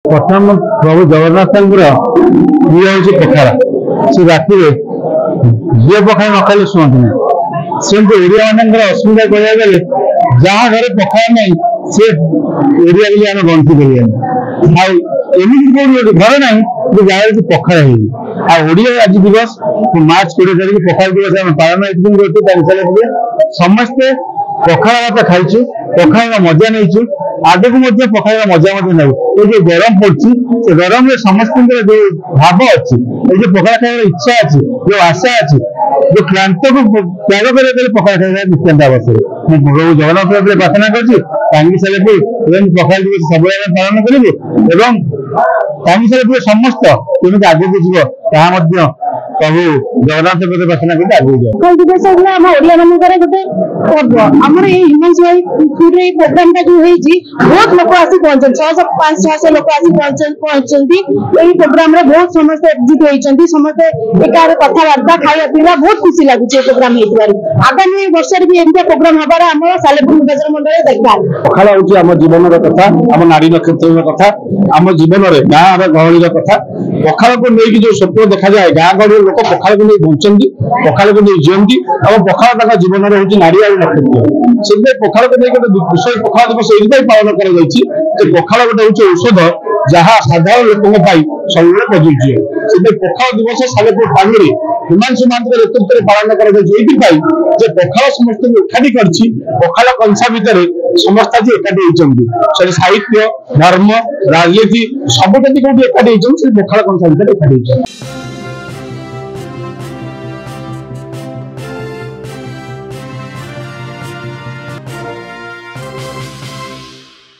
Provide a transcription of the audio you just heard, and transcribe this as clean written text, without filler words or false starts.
प्रथम प्रभु जगन्नाथ प्रिय हूँ पखाड़ से राति झील पखाड़ न खाई शुणु ना सेमती ओडिया मान असुविधा कह गले जहाँ घर पखाड़ नहीं से एरिया भी आम बंची पारियानी घर ना जहाँ पखाड़ ओडिया आज दिवस मार्च 20 तारीख पखाड़ दिवस आम पालन समस्ते पखाड़ भात खाइचु पखाड़ मजा नहीं आगे को पखाड़ मजा नौ ये गरम पड़ी से गरम में समस्त जो भाव अच्छी ये पखाड़ खाइबार इच्छा अच्छी जो आशा अच्छी जो क्लांत को त्याग कर पखाड़ खाइबा नित्याନ୍ତ आवश्यक। प्रभु जगन्नाथ प्रार्थना कर पखाड़ दिवस सब पालन करेंगे समस्त केमी आगे को जीव प्रभु जगन्नाथ प्रार्थना कर आगे पखाड़ दिवस आम ओडिया मानकर गोटे पर्व आमर ह्यूमन्स प्रोग्राम जो बहुत लोक आसी पहुंचते 600-500 लोक आसी पहुंचती प्रोग्राम रे बहुत समस्त एकजुट होती समस्त एकार कथबार्ता खाया पीवा बहुत खुशी लगुच प्रोग्राम आगामी वर्ष भी एमती प्रोग्राम हबार आम सालेपुर निर्वाचन मंडल देखा पखाड़ हूँ आम जीवन कथा आम नारी नक्षत्र कथा आम जीवन में गाँव गहली कथा पखाड़ को लेकिन जो स्वप्न देखा जाए गाँ गहली लोक पखाड़ को नहीं बंचती पखाड़ को नहीं जीवंती और पखाड़ जीवन में हूँ नारी और नक्षत्र से पखाड़ को लेकिन विषय पखाड़ दिवस ये पालन कर पखाड़ गोटे हूँ औषध जहाँ साधारण लोकों सब प्रযোज्य से पखाड़ दिवस सालेपुर टांगे हिमांशु महांत नेतृत्व में पालन कर पखाड़ समस्त एकाठी कर पखाड़ कंसा भितर समस्त आज एकाठी होती साहित्य धर्म राजनीति सबुठ कौटी एकाठी होती पखाड़ कंसा भितर एकाठी होती।